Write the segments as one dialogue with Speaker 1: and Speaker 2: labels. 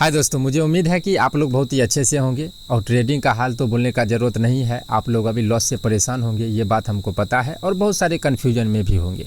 Speaker 1: हाय दोस्तों, मुझे उम्मीद है कि आप लोग बहुत ही अच्छे से होंगे और ट्रेडिंग का हाल तो बोलने का ज़रूरत नहीं है। आप लोग अभी लॉस से परेशान होंगे, ये बात हमको पता है, और बहुत सारे कन्फ्यूजन में भी होंगे।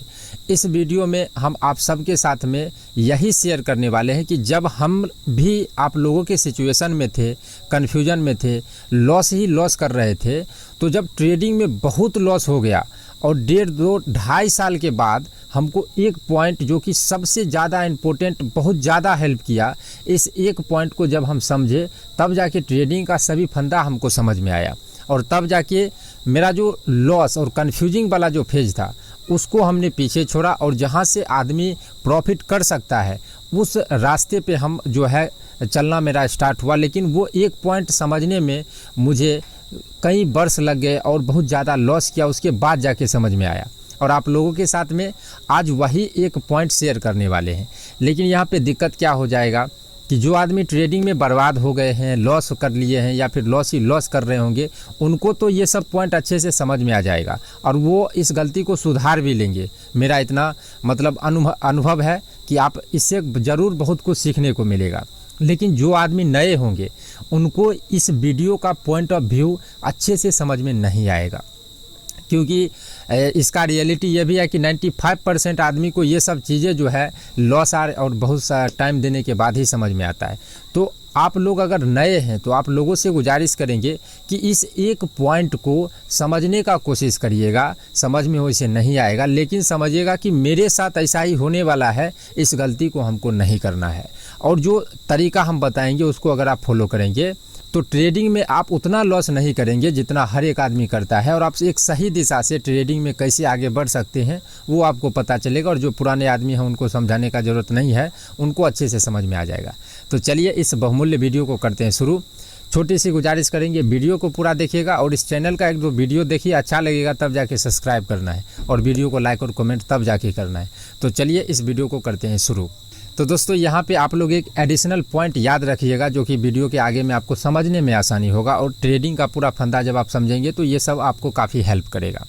Speaker 1: इस वीडियो में हम आप सबके साथ में यही शेयर करने वाले हैं कि जब हम भी आप लोगों के सिचुएशन में थे, कन्फ्यूजन में थे, लॉस ही लॉस कर रहे थे, तो जब ट्रेडिंग में बहुत लॉस हो गया और 1.5-2-2.5 साल के बाद हमको एक पॉइंट जो कि सबसे ज़्यादा इम्पोर्टेंट, बहुत ज़्यादा हेल्प किया, इस एक पॉइंट को जब हम समझे तब जाके ट्रेडिंग का सभी फंदा हमको समझ में आया। और तब जाके मेरा जो लॉस और कन्फ्यूजिंग वाला जो फेज था उसको हमने पीछे छोड़ा, और जहाँ से आदमी प्रॉफिट कर सकता है उस रास्ते पे हम जो है चलना मेरा स्टार्ट हुआ। लेकिन वो एक पॉइंट समझने में मुझे कई वर्ष लग गए और बहुत ज़्यादा लॉस किया, उसके बाद जाके समझ में आया। और आप लोगों के साथ में आज वही एक पॉइंट शेयर करने वाले हैं। लेकिन यहाँ पे दिक्कत क्या हो जाएगा कि जो आदमी ट्रेडिंग में बर्बाद हो गए हैं, लॉस कर लिए हैं या फिर लॉस ही लॉस कर रहे होंगे, उनको तो ये सब पॉइंट अच्छे से समझ में आ जाएगा और वो इस गलती को सुधार भी लेंगे। मेरा इतना मतलब अनुभव है कि आप इससे ज़रूर बहुत कुछ सीखने को मिलेगा। लेकिन जो आदमी नए होंगे उनको इस वीडियो का पॉइंट ऑफ व्यू अच्छे से समझ में नहीं आएगा, क्योंकि इसका रियलिटी ये भी है कि 95% आदमी को ये सब चीज़ें जो है लॉस और बहुत सा टाइम देने के बाद ही समझ में आता है। तो आप लोग अगर नए हैं तो आप लोगों से गुजारिश करेंगे कि इस एक पॉइंट को समझने का कोशिश करिएगा। समझ में वैसे नहीं आएगा, लेकिन समझिएगा कि मेरे साथ ऐसा ही होने वाला है, इस गलती को हमको नहीं करना है। और जो तरीका हम बताएंगे उसको अगर आप फॉलो करेंगे तो ट्रेडिंग में आप उतना लॉस नहीं करेंगे जितना हर एक आदमी करता है, और आप एक सही दिशा से ट्रेडिंग में कैसे आगे बढ़ सकते हैं वो आपको पता चलेगा। और जो पुराने आदमी हैं उनको समझाने का ज़रूरत नहीं है, उनको अच्छे से समझ में आ जाएगा। तो चलिए इस बहुमूल्य वीडियो को करते हैं शुरू। छोटी सी गुजारिश करेंगे, वीडियो को पूरा देखिएगा और इस चैनल का 1-2 वीडियो देखिए, अच्छा लगेगा तब जाके सब्सक्राइब करना है, और वीडियो को लाइक और कमेंट तब जाके करना है। तो चलिए इस वीडियो को करते हैं शुरू। तो दोस्तों यहाँ पे आप लोग एक एडिशनल पॉइंट याद रखिएगा जो कि वीडियो के आगे में आपको समझने में आसानी होगा, और ट्रेडिंग का पूरा फंदा जब आप समझेंगे तो ये सब आपको काफ़ी हेल्प करेगा।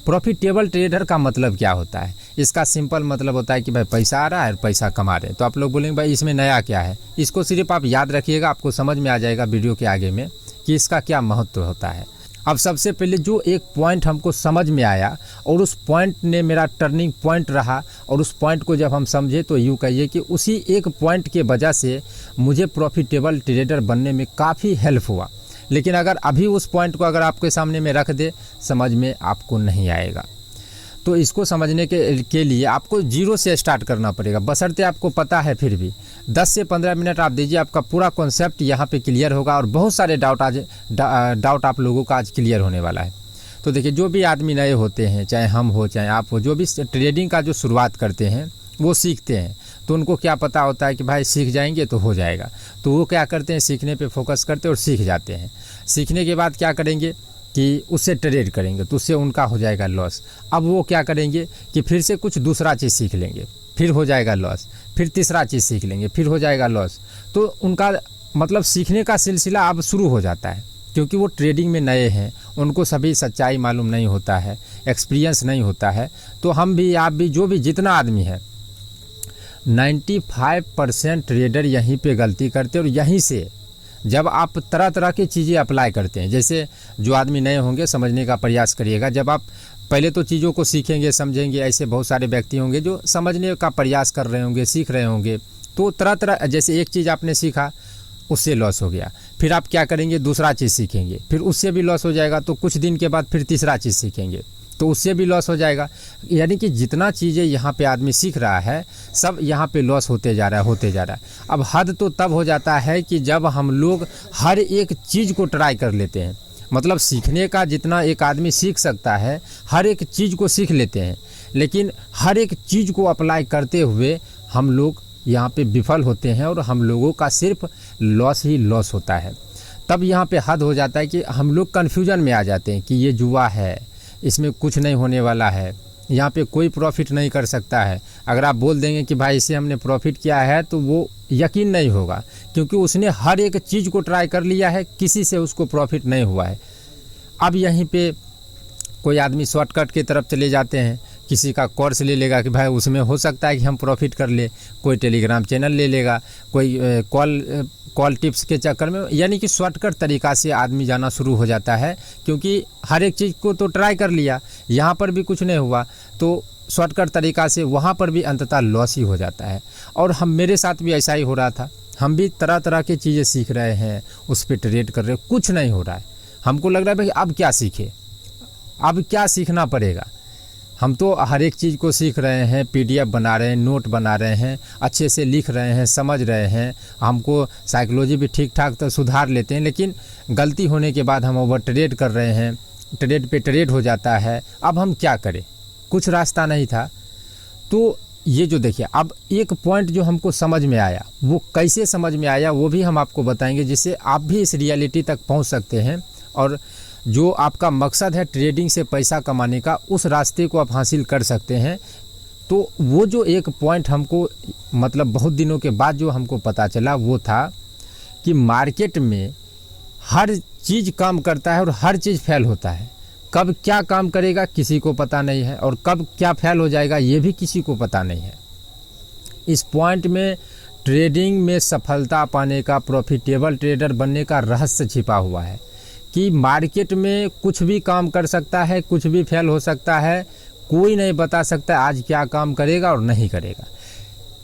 Speaker 1: प्रॉफिटेबल ट्रेडर का मतलब क्या होता है? इसका सिंपल मतलब होता है कि भाई पैसा आ रहा है और पैसा कमा रहे हैं। तो आप लोग बोलेंगे भाई इसमें नया क्या है? इसको सिर्फ आप याद रखिएगा, आपको समझ में आ जाएगा वीडियो के आगे में कि इसका क्या महत्व होता है। अब सबसे पहले जो एक पॉइंट हमको समझ में आया और उस पॉइंट ने मेरा टर्निंग पॉइंट रहा, और उस पॉइंट को जब हम समझे तो यूँ कहिए कि उसी एक पॉइंट के वजह से मुझे प्रॉफिटेबल ट्रेडर बनने में काफ़ी हेल्प हुआ। लेकिन अगर अभी उस पॉइंट को अगर आपके सामने में रख दे, समझ में आपको नहीं आएगा। तो इसको समझने के लिए आपको जीरो से स्टार्ट करना पड़ेगा, बशर्ते आपको पता है। फिर भी 10 से 15 मिनट आप दीजिए, आपका पूरा कॉन्सेप्ट यहाँ पे क्लियर होगा, और बहुत सारे डाउट आप लोगों का आज क्लियर होने वाला है। तो देखिए, जो भी आदमी नए होते हैं, चाहे हम हो चाहे आप हो, जो भी ट्रेडिंग का जो शुरुआत करते हैं वो सीखते हैं, तो उनको क्या पता होता है कि भाई सीख जाएंगे तो हो जाएगा। तो वो क्या करते हैं, सीखने पे फोकस करते हैं और सीख जाते हैं। सीखने के बाद क्या करेंगे कि उससे ट्रेड करेंगे, तो उससे उनका हो जाएगा लॉस। अब वो क्या करेंगे कि फिर से कुछ दूसरा चीज़ सीख लेंगे, फिर हो जाएगा लॉस, फिर तीसरा चीज़ सीख लेंगे, फिर हो जाएगा लॉस। तो उनका मतलब सीखने का सिलसिला अब शुरू हो जाता है, क्योंकि वो ट्रेडिंग में नए हैं, उनको सभी सच्चाई मालूम नहीं होता है, एक्सपीरियंस नहीं होता है। तो हम भी, आप भी, जो भी जितना आदमी है, 95% ट्रेडर यहीं पे गलती करते हैं। और यहीं से जब आप तरह तरह की चीज़ें अप्लाई करते हैं, जैसे जो आदमी नए होंगे समझने का प्रयास करिएगा। जब आप पहले तो चीज़ों को सीखेंगे, समझेंगे, ऐसे बहुत सारे व्यक्ति होंगे जो समझने का प्रयास कर रहे होंगे, सीख रहे होंगे। तो तरह तरह, जैसे एक चीज़ आपने सीखा, उससे लॉस हो गया, फिर आप क्या करेंगे, दूसरा चीज़ सीखेंगे, फिर उससे भी लॉस हो जाएगा, तो कुछ दिन के बाद फिर तीसरा चीज़ सीखेंगे, तो उससे भी लॉस हो जाएगा। यानी कि जितना चीज़ें यहाँ पे आदमी सीख रहा है, सब यहाँ पे लॉस होते जा रहा है। अब हद तो तब हो जाता है कि जब हम लोग हर एक चीज़ को ट्राई कर लेते हैं। मतलब सीखने का जितना एक आदमी सीख सकता है, हर एक चीज़ को सीख लेते हैं, लेकिन हर एक चीज़ को अप्लाई करते हुए हम लोग यहाँ पे विफल होते हैं, और हम लोगों का सिर्फ लॉस ही लॉस होता है। तब यहाँ पे हद हो जाता है कि हम लोग कन्फ्यूजन में आ जाते हैं कि ये जुआ है, इसमें कुछ नहीं होने वाला है, यहाँ पे कोई प्रॉफिट नहीं कर सकता है। अगर आप बोल देंगे कि भाई इसे हमने प्रॉफिट किया है, तो वो यकीन नहीं होगा, क्योंकि उसने हर एक चीज़ को ट्राई कर लिया है, किसी से उसको प्रॉफिट नहीं हुआ है। अब यहीं पे कोई आदमी शॉर्टकट की तरफ चले जाते हैं किसी का कोर्स ले लेगा कि भाई उसमें हो सकता है कि हम प्रॉफिट कर ले, कोई टेलीग्राम चैनल ले लेगा, कोई कॉल टिप्स के चक्कर में, यानी कि शॉर्टकट तरीक़ा से आदमी जाना शुरू हो जाता है, क्योंकि हर एक चीज़ को तो ट्राई कर लिया, यहाँ पर भी कुछ नहीं हुआ तो शॉर्टकट तरीक़ा से वहाँ पर भी अंततः लॉस ही हो जाता है। और मेरे साथ भी ऐसा ही हो रहा था, हम भी तरह तरह की चीज़ें सीख रहे हैं, उस पर ट्रेड कर रहे हैं, कुछ नहीं हो रहा है। हमको लग रहा है भाई अब क्या सीखे, अब क्या सीखना पड़ेगा। हम तो हर एक चीज़ को सीख रहे हैं, PDF बना रहे हैं, नोट बना रहे हैं, अच्छे से लिख रहे हैं, समझ रहे हैं, हमको साइकोलॉजी भी ठीक ठाक तो सुधार लेते हैं, लेकिन गलती होने के बाद हम ओवर ट्रेड कर रहे हैं, ट्रेड पे ट्रेड हो जाता है। अब हम क्या करें, कुछ रास्ता नहीं था। तो ये जो देखिए, अब एक पॉइंट जो हमको समझ में आया, वो कैसे समझ में आया वो भी हम आपको बताएंगे, जिससे आप भी इस रियलिटी तक पहुंच सकते हैं और जो आपका मकसद है ट्रेडिंग से पैसा कमाने का, उस रास्ते को आप हासिल कर सकते हैं। तो वो जो एक पॉइंट हमको मतलब बहुत दिनों के बाद जो हमको पता चला वो था कि मार्केट में हर चीज़ काम करता है और हर चीज़ फेल होता है। कब क्या काम करेगा किसी को पता नहीं है, और कब क्या फेल हो जाएगा ये भी किसी को पता नहीं है। इस पॉइंट में ट्रेडिंग में सफलता पाने का, प्रॉफिटेबल ट्रेडर बनने का रहस्य छिपा हुआ है कि मार्केट में कुछ भी काम कर सकता है, कुछ भी फेल हो सकता है, कोई नहीं बता सकता आज क्या काम करेगा और नहीं करेगा।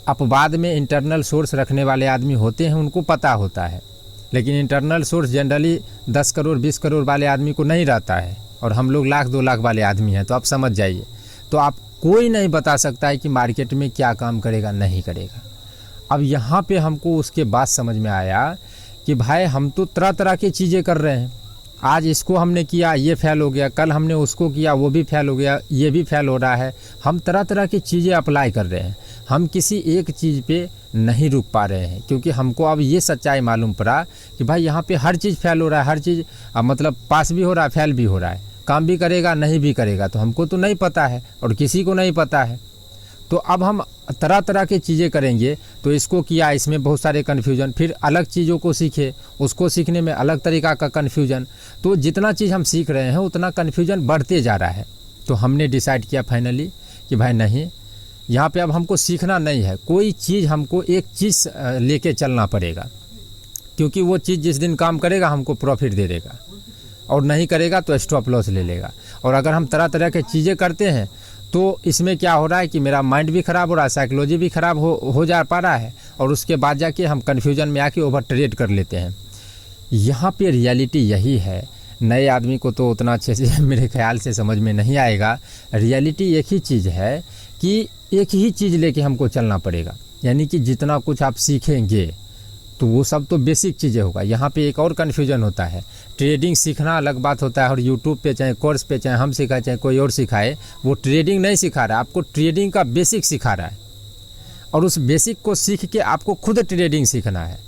Speaker 1: अपवाद में इंटरनल सोर्स रखने वाले आदमी होते हैं, उनको पता होता है, लेकिन internal source generally 10 crore 20 crore वाले आदमी को नहीं रहता है, और हम लोग 1 लाख 2 लाख वाले आदमी हैं। तो आप समझ जाइए, तो आप कोई नहीं बता सकता है कि मार्केट में क्या काम करेगा नहीं करेगा। अब यहाँ पे हमको उसके बाद समझ में आया कि भाई हम तो तरह तरह की चीज़ें कर रहे हैं, आज इसको हमने किया ये फेल हो गया, कल हमने उसको किया वो भी फेल हो गया, ये भी फेल हो रहा है। हम तरह तरह की चीज़ें अप्लाई कर रहे हैं, हम किसी एक चीज़ पे नहीं रुक पा रहे हैं, क्योंकि हमको अब ये सच्चाई मालूम पड़ा कि भाई यहाँ पे हर चीज़ फेल हो रहा है, हर चीज़ मतलब पास भी हो रहा है, फेल भी हो रहा है, काम भी करेगा नहीं भी करेगा। तो हमको तो नहीं पता है और किसी को नहीं पता है, तो अब हम तरह तरह की चीज़ें करेंगे। तो इसको किया, इसमें बहुत सारे कन्फ्यूजन, फिर अलग चीज़ों को सीखे, उसको सीखने में अलग तरीक़ा का कन्फ्यूजन। तो जितना चीज़ हम सीख रहे हैं उतना कन्फ्यूजन बढ़ते जा रहा है। तो हमने डिसाइड किया फाइनली कि भाई नहीं, यहाँ पे अब हमको सीखना नहीं है, कोई चीज़ हमको एक चीज़ लेके चलना पड़ेगा, क्योंकि वो चीज़ जिस दिन काम करेगा हमको प्रॉफिट दे देगा, और नहीं करेगा तो स्टॉप लॉस ले लेगा। और अगर हम तरह तरह की चीज़ें करते हैं तो इसमें क्या हो रहा है कि मेरा माइंड भी ख़राब हो रहा है, साइकोलॉजी भी ख़राब हो जा पा रहा है, और उसके बाद जाके हम कन्फ्यूजन में आके ओवर ट्रेड कर लेते हैं। यहाँ पे रियलिटी यही है, नए आदमी को तो उतना अच्छे से मेरे ख्याल से समझ में नहीं आएगा। रियलिटी एक ही चीज़ है कि एक ही चीज़ लेके हमको चलना पड़ेगा, यानी कि जितना कुछ आप सीखेंगे तो वो सब तो बेसिक चीज़ें होगा। यहाँ पे एक और कन्फ्यूजन होता है, ट्रेडिंग सीखना अलग बात होता है, और यूट्यूब पे चाहे कोर्स पे चाहे हम सिखाए चाहे कोई और सिखाए, वो ट्रेडिंग नहीं सिखा रहा है, आपको ट्रेडिंग का बेसिक सिखा रहा है, और उस बेसिक को सीख के आपको खुद ट्रेडिंग सीखना है।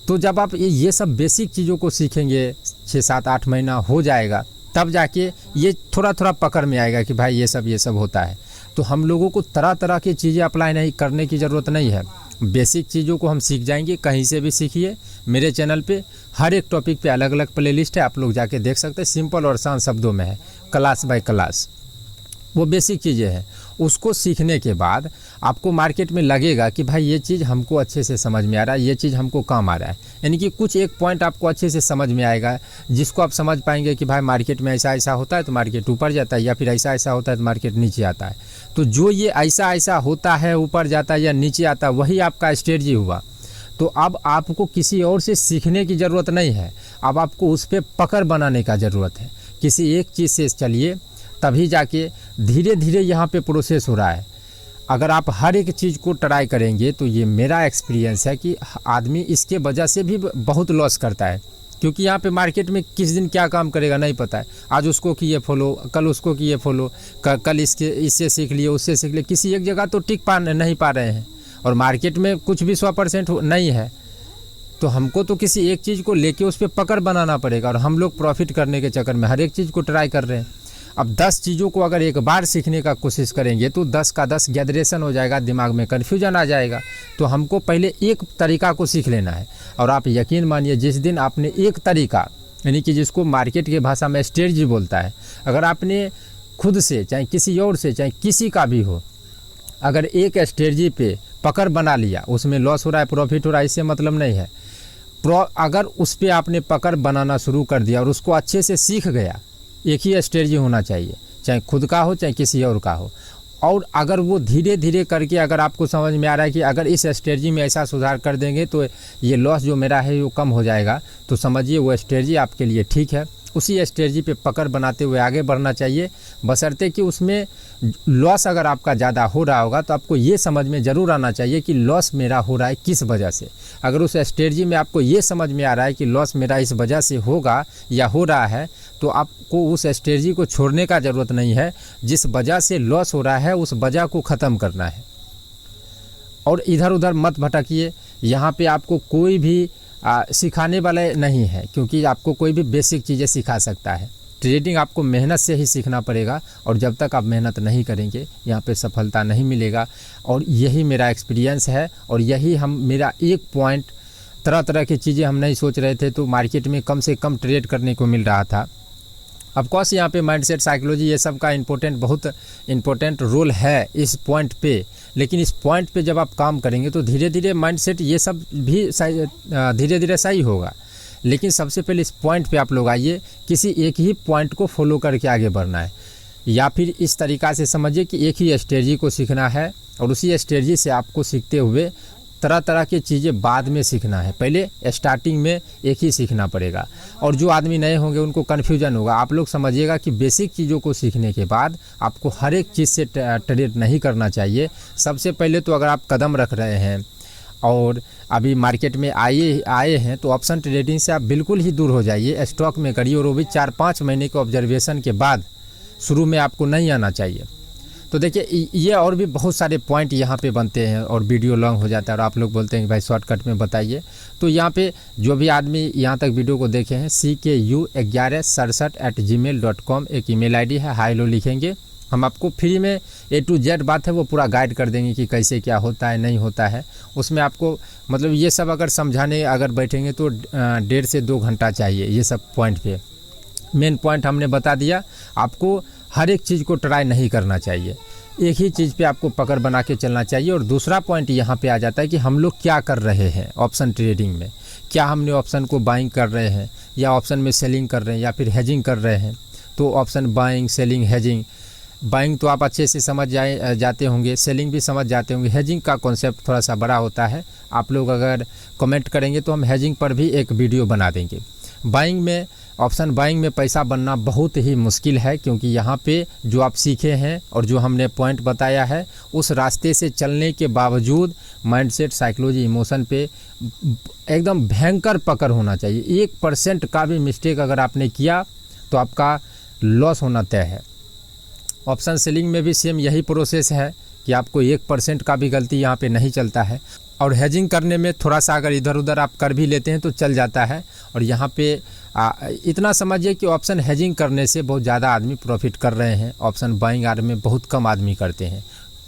Speaker 1: तो जब आप ये सब बेसिक चीज़ों को सीखेंगे, 6 7 8 महीना हो जाएगा, तब जाके ये थोड़ा थोड़ा पकड़ में आएगा कि भाई ये सब होता है। तो हम लोगों को तरह तरह की चीज़ें अप्लाई नहीं करने की ज़रूरत नहीं है, बेसिक चीज़ों को हम सीख जाएंगे। कहीं से भी सीखिए, मेरे चैनल पे हर एक टॉपिक पे अलग अलग प्लेलिस्ट है, आप लोग जाके देख सकते हैं। सिंपल और आसान शब्दों में है, क्लास बाय क्लास, वो बेसिक चीज़ें हैं। उसको सीखने के बाद आपको मार्केट में लगेगा कि भाई ये चीज़ हमको अच्छे से समझ में आ रहा है, ये चीज़ हमको काम आ रहा है, यानी कि कुछ एक पॉइंट आपको अच्छे से समझ में आएगा, जिसको आप समझ पाएंगे कि भाई मार्केट में ऐसा ऐसा होता है तो मार्केट ऊपर जाता है, या फिर ऐसा ऐसा होता है तो मार्केट नीचे आता है। तो जो ये ऐसा ऐसा होता है, ऊपर जाता है या नीचे आता है, वही आपका स्ट्रेटजी हुआ। तो अब आपको किसी और से सीखने की ज़रूरत नहीं है, अब आपको उस पर पकड़ बनाने का ज़रूरत है। किसी एक चीज़ से चलिए, तभी जाके धीरे धीरे यहाँ पे प्रोसेस हो रहा है। अगर आप हर एक चीज़ को ट्राई करेंगे तो ये मेरा एक्सपीरियंस है कि आदमी इसके वजह से भी बहुत लॉस करता है, क्योंकि यहाँ पे मार्केट में किस दिन क्या काम करेगा नहीं पता है। आज उसको किए फॉलो, कल उसको किए फॉलो, कल इससे सीख लिए, उससे सीख लिए, किसी एक जगह तो टिक नहीं पा रहे हैं, और मार्केट में कुछ भी 100% नहीं है। तो हमको तो किसी एक चीज़ को लेके उस पर पकड़ बनाना पड़ेगा, और हम लोग प्रॉफिट करने के चक्कर में हर एक चीज़ को ट्राई कर रहे हैं। अब 10 चीज़ों को अगर एक बार सीखने का कोशिश करेंगे तो 10 का 10 गैदरेशन हो जाएगा, दिमाग में कन्फ्यूजन आ जाएगा। तो हमको पहले एक तरीका को सीख लेना है, और आप यकीन मानिए जिस दिन आपने एक तरीका, यानी कि जिसको मार्केट की भाषा में स्ट्रेटजी बोलता है, अगर आपने खुद से चाहे किसी और से चाहे किसी का भी हो, अगर एक स्ट्रेटजी पे पकड़ बना लिया, उसमें लॉस हो रहा है प्रॉफिट हो रहा है इससे मतलब नहीं है। अगर उस पर आपने पकड़ बनाना शुरू कर दिया और उसको अच्छे से सीख गया, एक ही स्ट्रेटजी होना चाहिए, चाहे खुद का हो चाहे किसी और का हो। और अगर वो धीरे धीरे करके अगर आपको समझ में आ रहा है कि अगर इस स्ट्रेटजी में ऐसा सुधार कर देंगे तो ये लॉस जो मेरा है वो कम हो जाएगा, तो समझिए वो स्ट्रेटजी आपके लिए ठीक है। उसी स्ट्रेटजी पे पकड़ बनाते हुए आगे बढ़ना चाहिए, बशर्ते कि उसमें लॉस अगर आपका ज़्यादा हो रहा होगा तो आपको ये समझ में ज़रूर आना चाहिए कि लॉस मेरा हो रहा है किस वजह से। अगर उस स्ट्रेटजी में आपको ये समझ में आ रहा है कि लॉस मेरा इस वजह से होगा या हो रहा है, तो आपको उस स्ट्रेटजी को छोड़ने का ज़रूरत नहीं है। जिस वजह से लॉस हो रहा है उस वजह को ख़त्म करना है और इधर उधर मत भटकिए। यहाँ पे आपको कोई भी सिखाने वाला नहीं है, क्योंकि आपको कोई भी बेसिक चीज़ें सिखा सकता है। ट्रेडिंग आपको मेहनत से ही सीखना पड़ेगा और जब तक आप मेहनत नहीं करेंगे यहाँ पे सफलता नहीं मिलेगा। और यही मेरा एक्सपीरियंस है और यही मेरा एक पॉइंट, तरह तरह की चीज़ें हम नहीं सोच रहे थे तो मार्केट में कम से कम ट्रेड करने को मिल रहा था। ऑफकोर्स यहाँ पे माइंडसेट, साइकोलॉजी ये सब का बहुत इम्पोर्टेंट रोल है इस पॉइंट पे, लेकिन इस पॉइंट पे जब आप काम करेंगे तो धीरे धीरे माइंडसेट ये सब भी धीरे धीरे सही होगा। लेकिन सबसे पहले इस पॉइंट पे आप लोग आइए, किसी एक ही पॉइंट को फॉलो करके आगे बढ़ना है, या फिर इस तरीक़ा से समझिए कि एक ही स्ट्रेटजी को सीखना है और उसी स्ट्रेटजी से आपको सीखते हुए तरह तरह की चीज़ें बाद में सीखना है। पहले स्टार्टिंग में एक ही सीखना पड़ेगा और जो आदमी नए होंगे उनको कन्फ्यूजन होगा। आप लोग समझिएगा कि बेसिक चीज़ों को सीखने के बाद आपको हर एक चीज़ से ट्रेड नहीं करना चाहिए। सबसे पहले तो अगर आप कदम रख रहे हैं और अभी मार्केट में आए हैं तो ऑप्शन ट्रेडिंग से आप बिल्कुल ही दूर हो जाइए, स्टॉक में करिए, और वो भी 4-5 महीने के ऑब्जर्वेशन के बाद। शुरू में आपको नहीं आना चाहिए। तो देखिए ये और भी बहुत सारे पॉइंट यहाँ पे बनते हैं और वीडियो लॉन्ग हो जाता है और आप लोग बोलते हैं कि भाई शॉर्टकट में बताइए। तो यहाँ पे जो भी आदमी यहाँ तक वीडियो को देखे हैं CKU1167@gmail.com एक ईमेल आईडी है, हाई लो लिखेंगे, हम आपको फ्री में A to Z बात है वो पूरा गाइड कर देंगे कि कैसे क्या होता है नहीं होता है। उसमें आपको मतलब ये सब अगर समझाने अगर बैठेंगे तो 1.5 से 2 घंटा चाहिए। ये सब पॉइंट पे मेन पॉइंट हमने बता दिया। आपको हर एक चीज़ को ट्राई नहीं करना चाहिए, एक ही चीज़ पे आपको पकड़ बना के चलना चाहिए। और दूसरा पॉइंट यहाँ पे आ जाता है कि हम लोग क्या कर रहे हैं ऑप्शन ट्रेडिंग में। क्या हमने ऑप्शन को बाइंग कर रहे हैं या ऑप्शन में सेलिंग कर रहे हैं या फिर हेजिंग कर रहे हैं। तो option buying, selling, hedging, buying तो आप अच्छे से समझ जाते होंगे, सेलिंग भी समझ जाते होंगे। हेजिंग का कॉन्सेप्ट थोड़ा सा बड़ा होता है, आप लोग अगर कमेंट करेंगे तो हम हेजिंग पर भी एक वीडियो बना देंगे। बाइंग में, ऑप्शन बाइंग में पैसा बनना बहुत ही मुश्किल है, क्योंकि यहाँ पे जो आप सीखे हैं और जो हमने पॉइंट बताया है उस रास्ते से चलने के बावजूद माइंडसेट, साइकोलॉजी, इमोशन पे एकदम भयंकर पकड़ होना चाहिए। 1% का भी मिस्टेक अगर आपने किया तो आपका लॉस होना तय है। ऑप्शन सेलिंग में भी सेम यही प्रोसेस है कि आपको 1% का भी गलती यहाँ पे नहीं चलता है। और हेजिंग करने में थोड़ा सा अगर इधर उधर आप कर भी लेते हैं तो चल जाता है। और यहाँ पे इतना समझिए कि ऑप्शन हेजिंग करने से बहुत ज़्यादा आदमी प्रॉफिट कर रहे हैं, ऑप्शन बाइंग आर में बहुत कम आदमी करते हैं।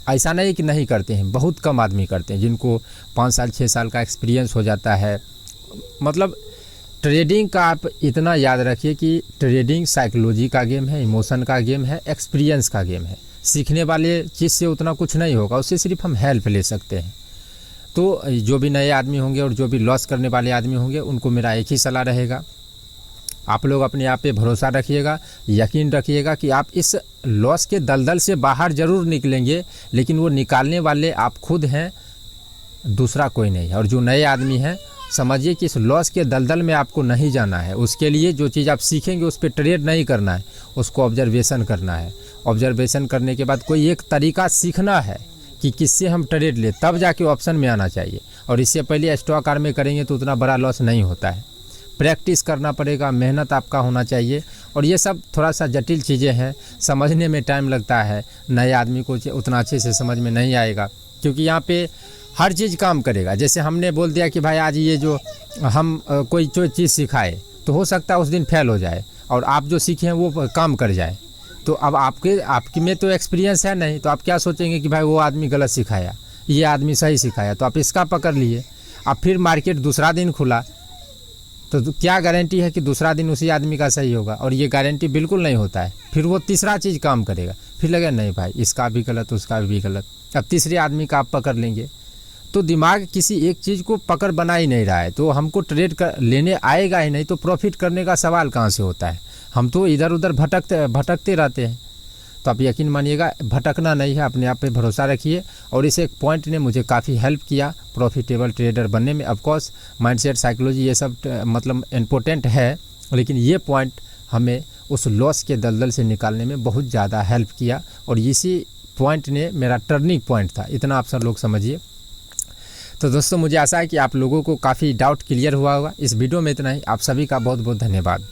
Speaker 1: ऐसा नहीं कि नहीं करते हैं, बहुत कम आदमी करते हैं जिनको 5 साल 6 साल का एक्सपीरियंस हो जाता है। मतलब ट्रेडिंग का आप इतना याद रखिए कि ट्रेडिंग साइकोलॉजी का गेम है, इमोशन का गेम है, एक्सपीरियंस का गेम है। सीखने वाले चीज़ से उतना कुछ नहीं होगा, उससे सिर्फ हम हेल्प ले सकते हैं। तो जो भी नए आदमी होंगे और जो भी लॉस करने वाले आदमी होंगे उनको मेरा एक ही सलाह रहेगा, आप लोग अपने आप पे भरोसा रखिएगा, यकीन रखिएगा कि आप इस लॉस के दलदल से बाहर ज़रूर निकलेंगे, लेकिन वो निकालने वाले आप खुद हैं, दूसरा कोई नहीं है। और जो नए आदमी हैं समझिए कि इस लॉस के दलदल में आपको नहीं जाना है। उसके लिए जो चीज़ आप सीखेंगे उस पर ट्रेड नहीं करना है, उसको ऑब्जर्वेशन करना है। ऑब्जर्वेशन करने के बाद कोई एक तरीका सीखना है कि किससे हम ट्रेड ले, तब जाके ऑप्शन में आना चाहिए। और इससे पहले स्टॉक आर में करेंगे तो उतना बड़ा लॉस नहीं होता है। प्रैक्टिस करना पड़ेगा, मेहनत आपका होना चाहिए। और ये सब थोड़ा सा जटिल चीज़ें हैं, समझने में टाइम लगता है, नए आदमी को उतना अच्छे से समझ में नहीं आएगा, क्योंकि यहाँ पे हर चीज़ काम करेगा। जैसे हमने बोल दिया कि भाई आज ये जो हम कोई चीज़ सिखाए तो हो सकता है उस दिन फेल हो जाए और आप जो सीखे हैं वो काम कर जाए। तो अब आपकी में तो एक्सपीरियंस है नहीं, तो आप क्या सोचेंगे कि भाई वो आदमी गलत सिखाया, ये आदमी सही सिखाया, तो आप इसका पकड़ लिए। अब फिर मार्केट दूसरा दिन खुला तो क्या गारंटी है कि दूसरा दिन उसी आदमी का सही होगा, और ये गारंटी बिल्कुल नहीं होता है। फिर वो तीसरा चीज़ काम करेगा, फिर लगे नहीं भाई इसका भी गलत उसका भी गलत, अब तीसरे आदमी का आप पकड़ लेंगे। तो दिमाग किसी एक चीज़ को पकड़ बना ही नहीं रहा है, तो हमको ट्रेड कर लेने आएगा ही नहीं, तो प्रॉफिट करने का सवाल कहाँ से होता है। हम तो इधर उधर भटकते रहते हैं। तो आप यकीन मानिएगा, भटकना नहीं है, अपने आप पे भरोसा रखिए। और इस एक पॉइंट ने मुझे काफ़ी हेल्प किया प्रॉफिटेबल ट्रेडर बनने में। ऑफकोर्स माइंडसेट, साइकोलॉजी ये सब मतलब इम्पोर्टेंट है, लेकिन ये पॉइंट हमें उस लॉस के दलदल से निकालने में बहुत ज़्यादा हेल्प किया, और इसी पॉइंट ने मेरा टर्निंग पॉइंट था, इतना आप सब लोग समझिए। तो दोस्तों मुझे आशा है कि आप लोगों को काफ़ी डाउट क्लियर हुआ होगा। इस वीडियो में इतना ही। आप सभी का बहुत बहुत धन्यवाद।